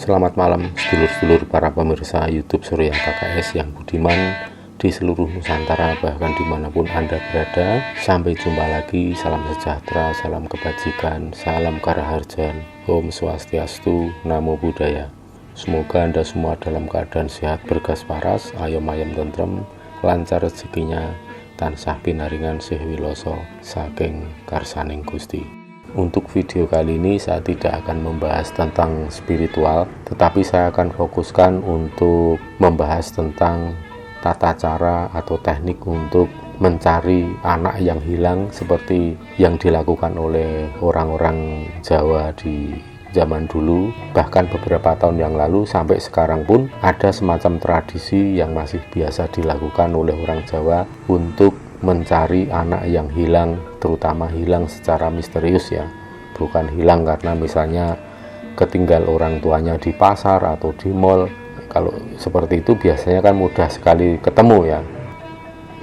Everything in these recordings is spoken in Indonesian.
Selamat malam sedulur-sedulur para pemirsa YouTube Surya KKS yang budiman di seluruh Nusantara, bahkan dimanapun Anda berada. Sampai jumpa lagi, salam sejahtera, salam kebajikan, salam karaharjan, Om Swastiastu, Namo Buddhaya. Semoga Anda semua dalam keadaan sehat, bergas paras, ayam-ayam tentrem, lancar rezekinya, tansah pinaringan sih wiloso, saking karsaning Gusti. Untuk video kali ini saya tidak akan membahas tentang spiritual, tetapi saya akan fokuskan untuk membahas tentang tata cara atau teknik untuk mencari anak yang hilang seperti yang dilakukan oleh orang-orang Jawa di zaman dulu. Bahkan beberapa tahun yang lalu sampai sekarang pun ada semacam tradisi yang masih biasa dilakukan oleh orang Jawa untuk mencari anak yang hilang, terutama hilang secara misterius ya, bukan hilang karena misalnya ketinggal orang tuanya di pasar atau di mall. Kalau seperti itu biasanya kan mudah sekali ketemu ya.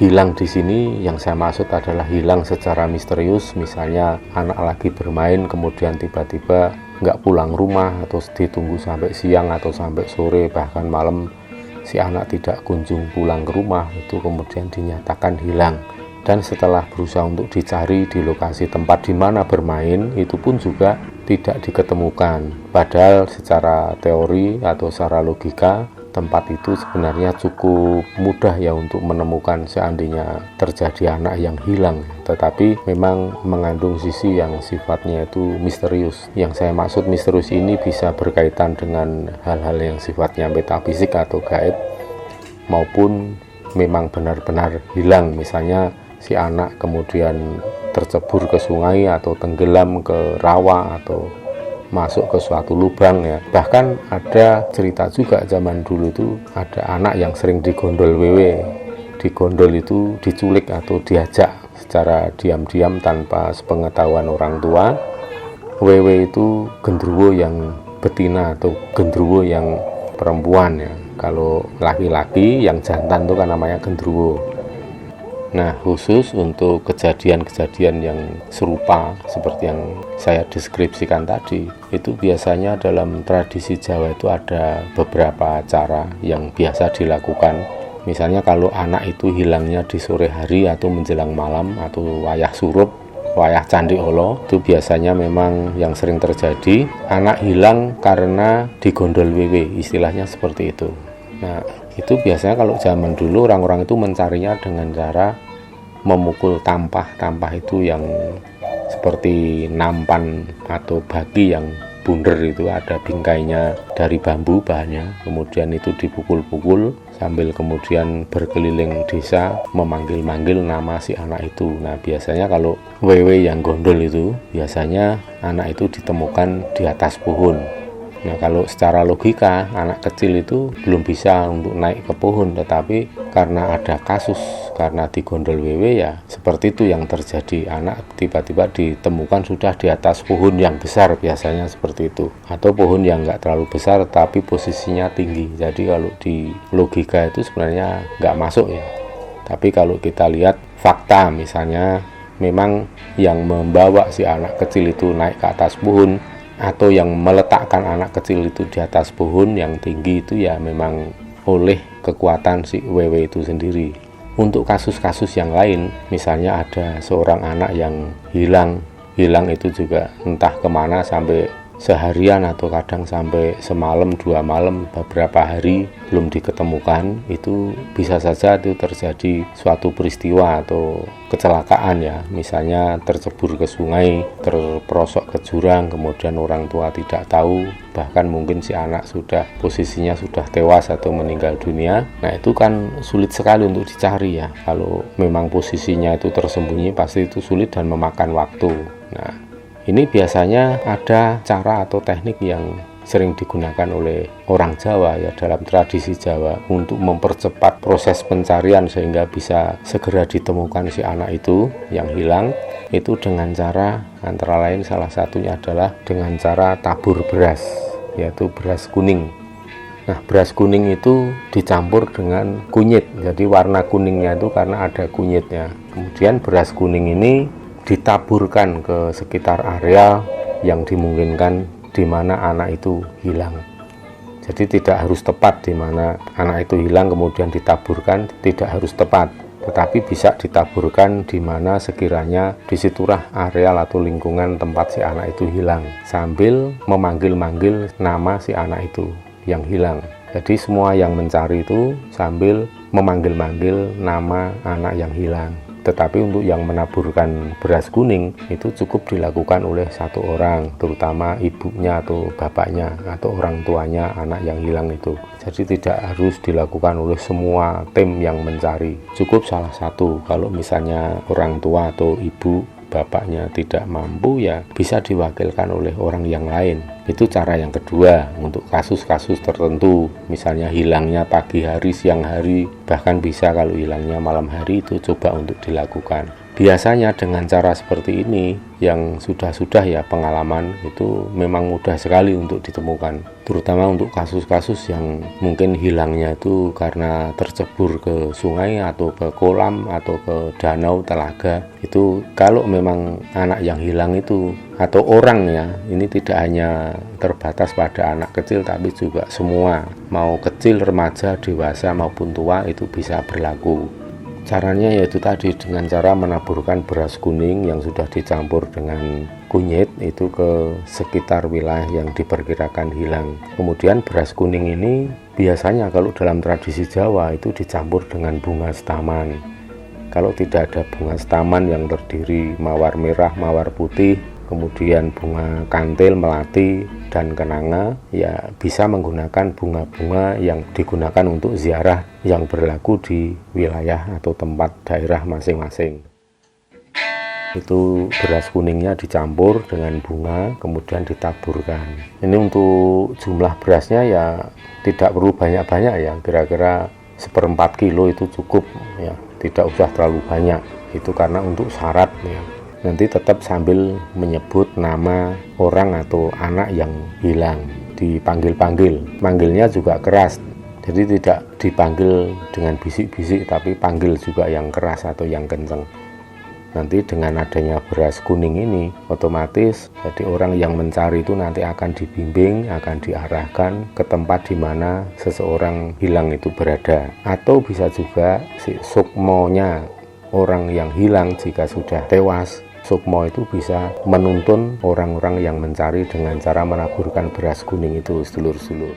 Hilang di sini yang saya maksud adalah hilang secara misterius, misalnya anak lagi bermain kemudian tiba-tiba nggak pulang rumah atau ditunggu sampai siang atau sampai sore bahkan malam si anak tidak kunjung pulang ke rumah, itu kemudian dinyatakan hilang. Dan setelah berusaha untuk dicari di lokasi tempat di mana bermain, itu pun juga tidak diketemukan. Padahal secara teori atau secara logika tempat itu sebenarnya cukup mudah ya untuk menemukan seandainya terjadi anak yang hilang, tetapi memang mengandung sisi yang sifatnya itu misterius. Yang saya maksud misterius ini bisa berkaitan dengan hal-hal yang sifatnya metafisik atau gaib, maupun memang benar-benar hilang, misalnya si anak kemudian tercebur ke sungai atau tenggelam ke rawa atau masuk ke suatu lubang ya. Bahkan ada cerita juga zaman dulu itu ada anak yang sering digondol wewe. Digondol itu diculik atau diajak secara diam-diam tanpa sepengetahuan orang tua. Wewe itu gendruwo yang betina atau gendruwo yang perempuan ya. Kalau laki-laki yang jantan itu kan namanya gendruwo. Nah, khusus untuk kejadian-kejadian yang serupa seperti yang saya deskripsikan tadi, itu biasanya dalam tradisi Jawa itu ada beberapa cara yang biasa dilakukan. Misalnya kalau anak itu hilangnya di sore hari atau menjelang malam atau wayah surup, wayah candi olo, itu biasanya memang yang sering terjadi anak hilang karena digondol wewe, istilahnya seperti itu. Nah, itu biasanya kalau zaman dulu orang-orang itu mencarinya dengan cara memukul tampah. Tampah itu yang seperti nampan atau baki yang bunder, itu ada bingkainya dari bambu bahannya, kemudian itu dipukul-pukul sambil kemudian berkeliling desa memanggil-manggil nama si anak itu. Nah, biasanya kalau wewe yang gondol itu biasanya anak itu ditemukan di atas pohon. Nah, kalau secara logika anak kecil itu belum bisa untuk naik ke pohon, tetapi karena ada kasus karena digondol wewe ya seperti itu yang terjadi. Anak tiba-tiba ditemukan sudah di atas pohon yang besar, biasanya seperti itu, atau pohon yang nggak terlalu besar tapi posisinya tinggi. Jadi kalau di logika itu sebenarnya nggak masuk ya. Tapi kalau kita lihat fakta, misalnya memang yang membawa si anak kecil itu naik ke atas pohon atau yang meletakkan anak kecil itu di atas pohon yang tinggi itu ya memang oleh kekuatan si wewe itu sendiri. Untuk kasus-kasus yang lain, misalnya ada seorang anak yang hilang itu juga entah kemana sampai seharian atau kadang sampai semalam, 2 malam, beberapa hari belum diketemukan, itu bisa saja itu terjadi suatu peristiwa atau kecelakaan ya, misalnya tercebur ke sungai, terperosok ke jurang, kemudian orang tua tidak tahu, bahkan mungkin si anak sudah posisinya sudah tewas atau meninggal dunia. Nah, itu kan sulit sekali untuk dicari ya. Kalau memang posisinya itu tersembunyi pasti itu sulit dan memakan waktu. Nah, ini biasanya ada cara atau teknik yang sering digunakan oleh orang Jawa ya, dalam tradisi Jawa untuk mempercepat proses pencarian sehingga bisa segera ditemukan si anak itu yang hilang. Itu dengan cara antara lain salah satunya adalah dengan cara tabur beras, yaitu beras kuning. Nah, beras kuning itu dicampur dengan kunyit, jadi warna kuningnya itu karena ada kunyitnya. Kemudian beras kuning ini ditaburkan ke sekitar area yang dimungkinkan di mana anak itu hilang. Jadi tidak harus tepat di mana anak itu hilang kemudian ditaburkan, tidak harus tepat, tetapi bisa ditaburkan di mana sekiranya disitulah areal atau lingkungan tempat si anak itu hilang, sambil memanggil-manggil nama si anak itu yang hilang. Jadi semua yang mencari itu sambil memanggil-manggil nama anak yang hilang. Tetapi untuk yang menaburkan beras kuning itu cukup dilakukan oleh satu orang, terutama ibunya atau bapaknya atau orang tuanya anak yang hilang itu. Jadi tidak harus dilakukan oleh semua tim yang mencari, cukup salah satu. Kalau misalnya orang tua atau ibu bapaknya tidak mampu, ya bisa diwakilkan oleh orang yang lain. Itu cara yang kedua untuk kasus-kasus tertentu, misalnya hilangnya pagi hari, siang hari, bahkan bisa kalau hilangnya malam hari, itu coba untuk dilakukan. Biasanya dengan cara seperti ini yang sudah ya pengalaman, itu memang mudah sekali untuk ditemukan, terutama untuk kasus-kasus yang mungkin hilangnya itu karena tercebur ke sungai atau ke kolam atau ke danau, telaga. Itu kalau memang anak yang hilang itu atau orang, ya ini tidak hanya terbatas pada anak kecil tapi juga semua, mau kecil, remaja, dewasa maupun tua, itu bisa berlaku. Caranya yaitu tadi dengan cara menaburkan beras kuning yang sudah dicampur dengan kunyit itu ke sekitar wilayah yang diperkirakan hilang. Kemudian beras kuning ini biasanya kalau dalam tradisi Jawa itu dicampur dengan bunga setaman. Kalau tidak ada bunga setaman yang terdiri mawar merah, mawar putih, kemudian bunga kantil, melati, dan kenanga, ya bisa menggunakan bunga-bunga yang digunakan untuk ziarah yang berlaku di wilayah atau tempat daerah masing-masing. Itu beras kuningnya dicampur dengan bunga kemudian ditaburkan. Ini untuk jumlah berasnya ya tidak perlu banyak-banyak, ya kira-kira 1/4 kilo itu cukup, ya tidak usah terlalu banyak. Itu karena untuk syarat, ya nanti tetap sambil menyebut nama orang atau anak yang hilang, dipanggil-panggil. Manggilnya juga keras, jadi tidak dipanggil dengan bisik-bisik, tapi panggil juga yang keras atau yang kenceng. Nanti dengan adanya beras kuning ini, otomatis jadi orang yang mencari itu nanti akan dibimbing, akan diarahkan ke tempat di mana seseorang hilang itu berada. Atau bisa juga si sukmonya orang yang hilang jika sudah tewas, sukmo itu bisa menuntun orang-orang yang mencari dengan cara menaburkan beras kuning itu, sedulur-sedulur.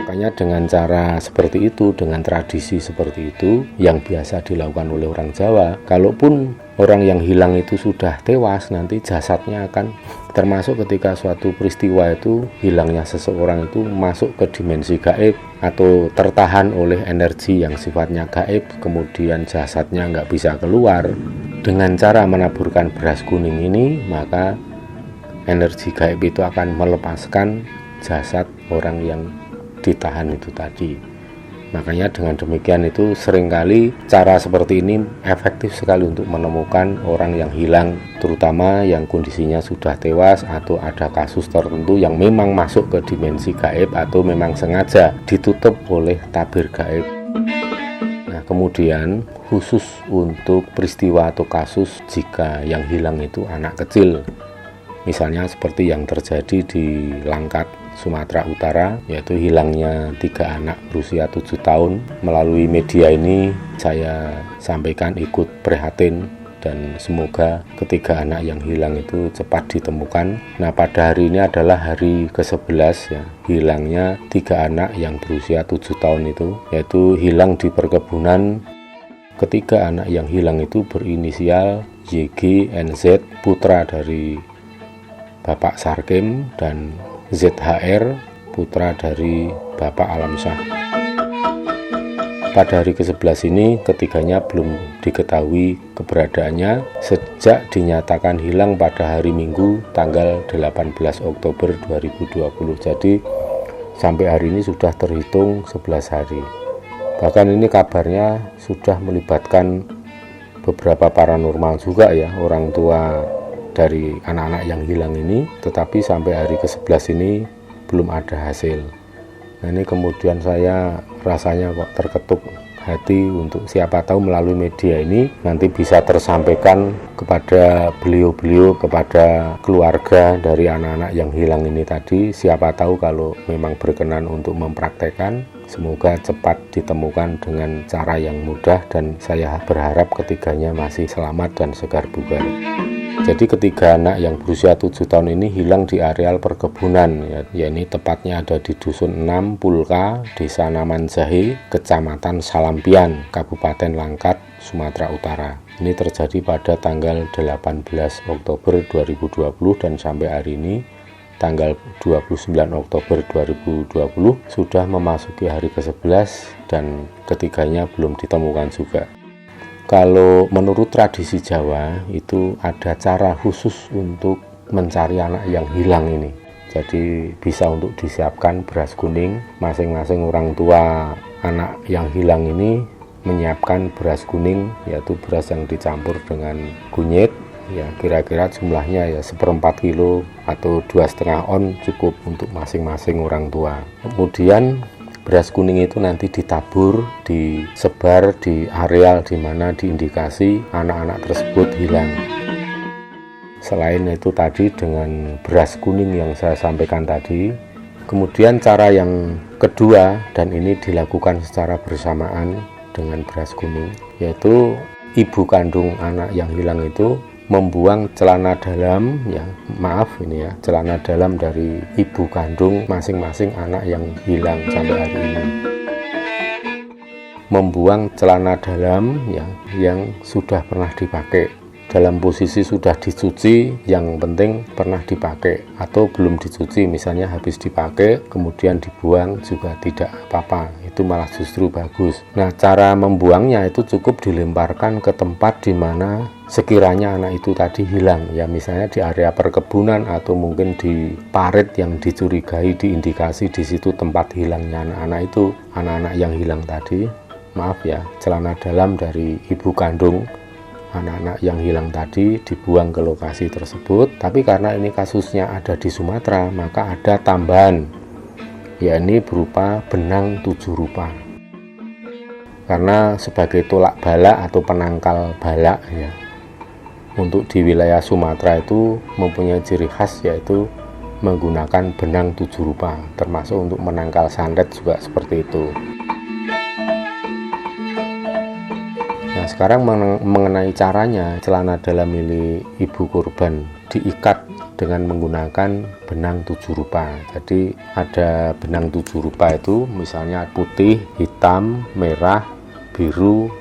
Makanya dengan cara seperti itu, dengan tradisi seperti itu yang biasa dilakukan oleh orang Jawa, kalaupun orang yang hilang itu sudah tewas, nanti jasadnya akan termasuk ketika suatu peristiwa itu hilangnya seseorang itu masuk ke dimensi gaib atau tertahan oleh energi yang sifatnya gaib, kemudian jasadnya nggak bisa keluar. Dengan cara menaburkan beras kuning ini, maka energi gaib itu akan melepaskan jasad orang yang ditahan itu tadi. Makanya dengan demikian itu seringkali cara seperti ini efektif sekali untuk menemukan orang yang hilang, terutama yang kondisinya sudah tewas atau ada kasus tertentu yang memang masuk ke dimensi gaib atau memang sengaja ditutup oleh tabir gaib. Nah, kemudian khusus untuk peristiwa atau kasus jika yang hilang itu anak kecil, misalnya seperti yang terjadi di Langkat, Sumatera Utara, yaitu hilangnya 3 anak berusia 7 tahun. Melalui media ini saya sampaikan ikut prihatin dan semoga ketiga anak yang hilang itu cepat ditemukan. Nah, pada hari ini adalah hari ke-11 ya, hilangnya 3 anak yang berusia 7 tahun itu, yaitu hilang di perkebunan. Ketiga anak yang hilang itu berinisial YG, NZ, putra dari Bapak Sarkim, dan ZHR, putra dari Bapak Alamsyah. Pada hari ke-11 ini ketiganya belum diketahui keberadaannya sejak dinyatakan hilang pada hari Minggu tanggal 18 Oktober 2020. Jadi sampai hari ini sudah terhitung 11 hari. Bahkan ini kabarnya sudah melibatkan beberapa paranormal juga ya, orang tua dari anak-anak yang hilang ini, tetapi sampai hari ke-11 ini belum ada hasil. Nah, ini kemudian saya rasanya kok terketuk hati untuk siapa tahu melalui media ini nanti bisa tersampaikan kepada beliau-beliau, kepada keluarga dari anak-anak yang hilang ini tadi. Siapa tahu kalau memang berkenan untuk mempraktekkan, semoga cepat ditemukan dengan cara yang mudah, dan saya berharap ketiganya masih selamat dan segar bugar. Jadi ketiga anak yang berusia 7 tahun ini hilang di areal perkebunan, ya ini tepatnya ada di Dusun 6 Pulka, Desa Naman Jahe, Kecamatan Salampian, Kabupaten Langkat, Sumatera Utara. Ini terjadi pada tanggal 18 Oktober 2020 dan sampai hari ini tanggal 29 Oktober 2020 sudah memasuki hari ke-11 dan ketiganya belum ditemukan juga. Kalau menurut tradisi Jawa itu ada cara khusus untuk mencari anak yang hilang ini. Jadi bisa untuk disiapkan beras kuning, masing-masing orang tua anak yang hilang ini menyiapkan beras kuning, yaitu beras yang dicampur dengan kunyit, ya kira-kira jumlahnya ya 1/4 kilo atau 2,5 on cukup untuk masing-masing orang tua. Kemudian beras kuning itu nanti ditabur, disebar di areal di mana diindikasi anak-anak tersebut hilang. Selain itu tadi dengan beras kuning yang saya sampaikan tadi, kemudian cara yang kedua, dan ini dilakukan secara bersamaan dengan beras kuning, yaitu ibu kandung anak yang hilang itu membuang celana dalam, celana dalam dari ibu kandung masing-masing anak yang hilang sampai hari ini. Membuang celana dalam yang sudah pernah dipakai, dalam posisi sudah dicuci, yang penting pernah dipakai, atau belum dicuci, misalnya habis dipakai kemudian dibuang juga tidak apa-apa, itu malah justru bagus. Nah, cara membuangnya itu cukup dilemparkan ke tempat di mana sekiranya anak itu tadi hilang, ya misalnya di area perkebunan atau mungkin di parit yang dicurigai, diindikasi di situ tempat hilangnya anak-anak itu, anak-anak yang hilang tadi, celana dalam dari ibu kandung anak-anak yang hilang tadi dibuang ke lokasi tersebut. Tapi karena ini kasusnya ada di Sumatera, maka ada tambahan, yakni berupa benang 7 rupa. Karena sebagai tolak bala atau penangkal bala, ya, untuk di wilayah Sumatera itu mempunyai ciri khas, yaitu menggunakan benang 7 rupa, termasuk untuk menangkal santet juga seperti itu. Nah, sekarang mengenai caranya, celana dalam milik ibu korban diikat dengan menggunakan benang 7 rupa. Jadi ada benang 7 rupa itu misalnya putih, hitam, merah, biru,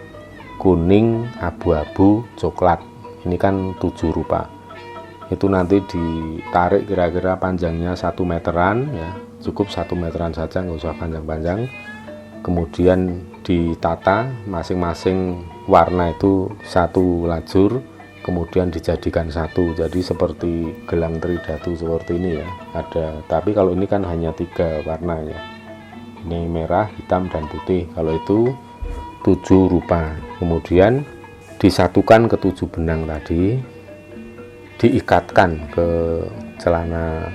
kuning, abu-abu, coklat. Ini kan 7 rupa. Itu nanti ditarik kira-kira panjangnya 1 meteran, ya cukup 1 meteran saja, nggak usah panjang-panjang. Kemudian ditata masing-masing warna itu 1 lajur, kemudian dijadikan 1, jadi seperti gelang tridatu seperti ini ya. Ada, tapi kalau ini kan hanya 3 warnanya, ini merah, hitam, dan putih. Kalau itu 7 rupa. Kemudian disatukan ke 7 benang tadi, diikatkan ke celana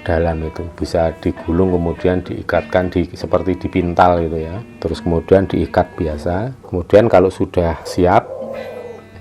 dalam itu, bisa digulung kemudian diikatkan seperti dipintal gitu ya, terus kemudian diikat biasa. Kemudian kalau sudah siap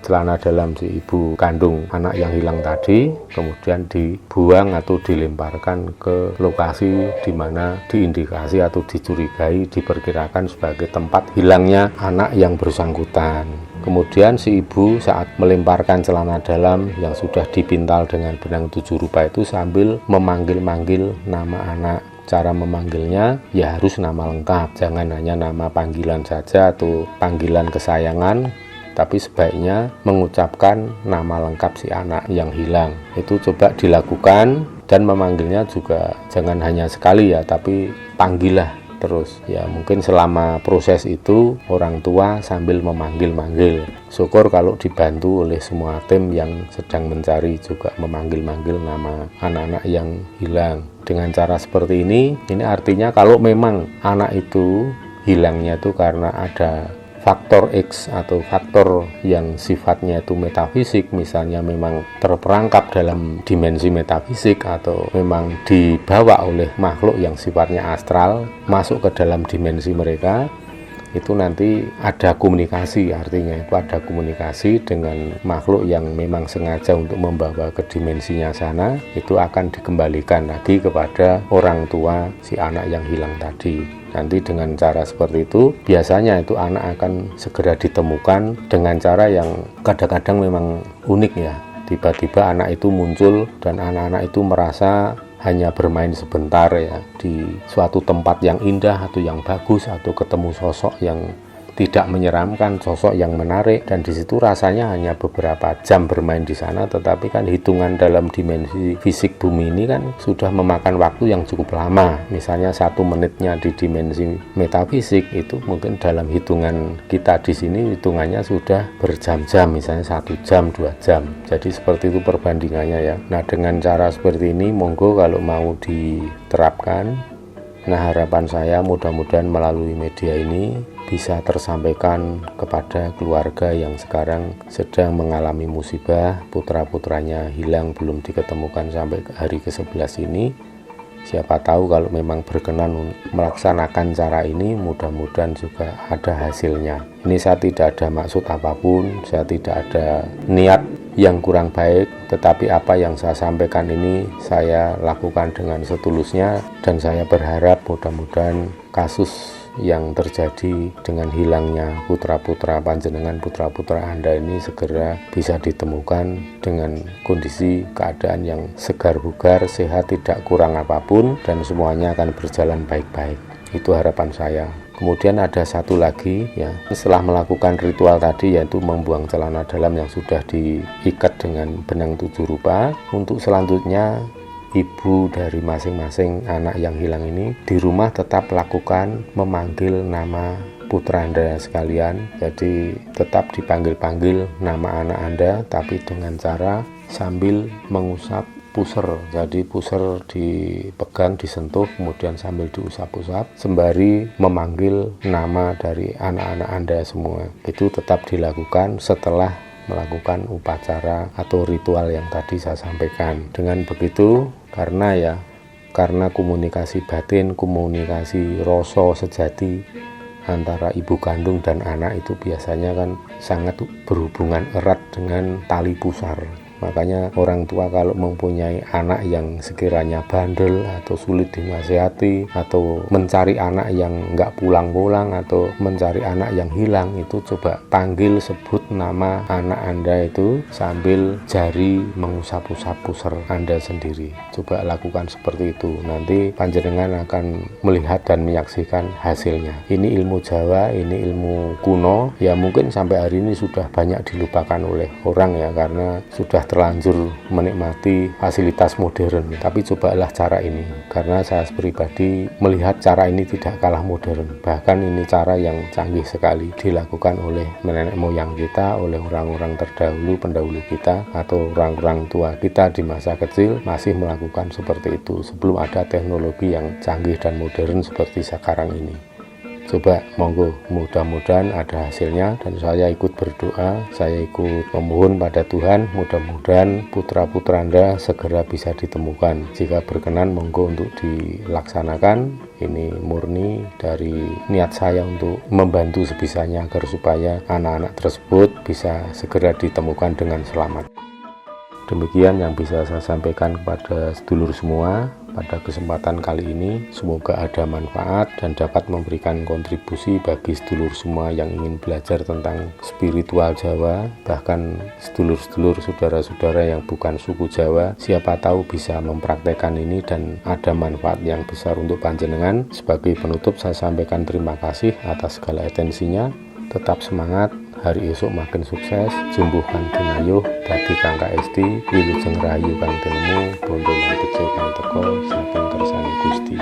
celana dalam si ibu kandung anak yang hilang tadi, kemudian dibuang atau dilemparkan ke lokasi di mana diindikasi atau dicurigai, diperkirakan sebagai tempat hilangnya anak yang bersangkutan. Kemudian si ibu saat melemparkan celana dalam yang sudah dipintal dengan benang 7 rupa itu sambil memanggil-manggil nama anak. Cara memanggilnya ya harus nama lengkap, jangan hanya nama panggilan saja atau panggilan kesayangan, tapi sebaiknya mengucapkan nama lengkap si anak yang hilang. Itu coba dilakukan, dan memanggilnya juga jangan hanya sekali ya, tapi panggillah terus ya. Mungkin selama proses itu orang tua sambil memanggil-manggil. Syukur kalau dibantu oleh semua tim yang sedang mencari juga memanggil-manggil nama anak-anak yang hilang. Dengan cara seperti ini artinya kalau memang anak itu hilangnya itu karena ada faktor X atau faktor yang sifatnya itu metafisik, misalnya memang terperangkap dalam dimensi metafisik atau memang dibawa oleh makhluk yang sifatnya astral masuk ke dalam dimensi mereka, itu nanti ada komunikasi, artinya itu ada komunikasi dengan makhluk yang memang sengaja untuk membawa ke dimensinya sana, itu akan dikembalikan lagi kepada orang tua si anak yang hilang tadi. Nanti dengan cara seperti itu biasanya itu anak akan segera ditemukan dengan cara yang kadang-kadang memang unik ya. Tiba-tiba anak itu muncul dan anak-anak itu merasa hanya bermain sebentar ya di suatu tempat yang indah atau yang bagus, atau ketemu sosok yang tidak menyeramkan, sosok yang menarik, dan di situ rasanya hanya beberapa jam bermain di sana, tetapi kan hitungan dalam dimensi fisik bumi ini kan sudah memakan waktu yang cukup lama. Misalnya 1 menitnya di dimensi metafisik itu mungkin dalam hitungan kita di sini hitungannya sudah berjam-jam, misalnya 1 jam 2 jam. Jadi seperti itu perbandingannya ya. Nah, dengan cara seperti ini monggo kalau mau diterapkan. Nah, harapan saya mudah-mudahan melalui media ini bisa tersampaikan kepada keluarga yang sekarang sedang mengalami musibah, putra-putranya hilang belum diketemukan sampai ke hari ke-11 ini. Siapa tahu kalau memang berkenan melaksanakan cara ini, mudah-mudahan juga ada hasilnya. Ini saya tidak ada maksud apapun, saya tidak ada niat yang kurang baik, tetapi apa yang saya sampaikan ini saya lakukan dengan setulusnya, dan saya berharap mudah-mudahan kasus yang terjadi dengan hilangnya putra-putra panjenengan, putra-putra Anda ini segera bisa ditemukan dengan kondisi keadaan yang segar bugar, sehat, tidak kurang apapun, dan semuanya akan berjalan baik-baik. Itu harapan saya. Kemudian ada satu lagi ya, setelah melakukan ritual tadi, yaitu membuang celana dalam yang sudah diikat dengan benang 7 rupa. Untuk selanjutnya ibu dari masing-masing anak yang hilang ini di rumah tetap lakukan memanggil nama putra Anda sekalian. Jadi tetap dipanggil-panggil nama anak Anda, tapi dengan cara sambil mengusap puser. Jadi puser dipegang, disentuh, kemudian sambil diusap-usap sembari memanggil nama dari anak-anak Anda semua. Itu tetap dilakukan setelah melakukan upacara atau ritual yang tadi saya sampaikan. Dengan begitu, karena komunikasi batin, komunikasi rasa sejati antara ibu kandung dan anak itu biasanya kan sangat berhubungan erat dengan tali pusar. Makanya orang tua kalau mempunyai anak yang sekiranya bandel atau sulit dinasihati, atau mencari anak yang nggak pulang-pulang, atau mencari anak yang hilang, itu coba panggil, sebut nama anak Anda itu sambil jari mengusap-usap puser Anda sendiri. Coba lakukan seperti itu, nanti panjenengan akan melihat dan menyaksikan hasilnya. Ini ilmu Jawa, ini ilmu kuno, ya mungkin sampai hari ini sudah banyak dilupakan oleh orang ya, karena sudah terlanjur menikmati fasilitas modern. Tapi cobalah cara ini, karena saya pribadi melihat cara ini tidak kalah modern, bahkan ini cara yang canggih sekali, dilakukan oleh nenek moyang kita, oleh orang-orang terdahulu, pendahulu kita, atau orang-orang tua kita di masa kecil masih melakukan seperti itu sebelum ada teknologi yang canggih dan modern seperti sekarang ini. Coba monggo, mudah-mudahan ada hasilnya, dan saya ikut berdoa, saya ikut memohon pada Tuhan, mudah-mudahan putra-putra Anda segera bisa ditemukan. Jika berkenan monggo untuk dilaksanakan. Ini murni dari niat saya untuk membantu sebisanya agar supaya anak-anak tersebut bisa segera ditemukan dengan selamat. Demikian yang bisa saya sampaikan kepada sedulur semua pada kesempatan kali ini. Semoga ada manfaat dan dapat memberikan kontribusi bagi sedulur semua yang ingin belajar tentang spiritual Jawa, bahkan sedulur-sedulur, saudara-saudara yang bukan suku Jawa. Siapa tahu bisa mempraktekkan ini dan ada manfaat yang besar untuk panjenengan. Sebagai penutup saya sampaikan terima kasih atas segala atensinya. Tetap semangat, hari esok makin sukses, jumbuh kang dinayuh, dadi kang kaesti, wilujeng rahayu kang tilmu, bondo lan becik kang teko saking kersane Gusti.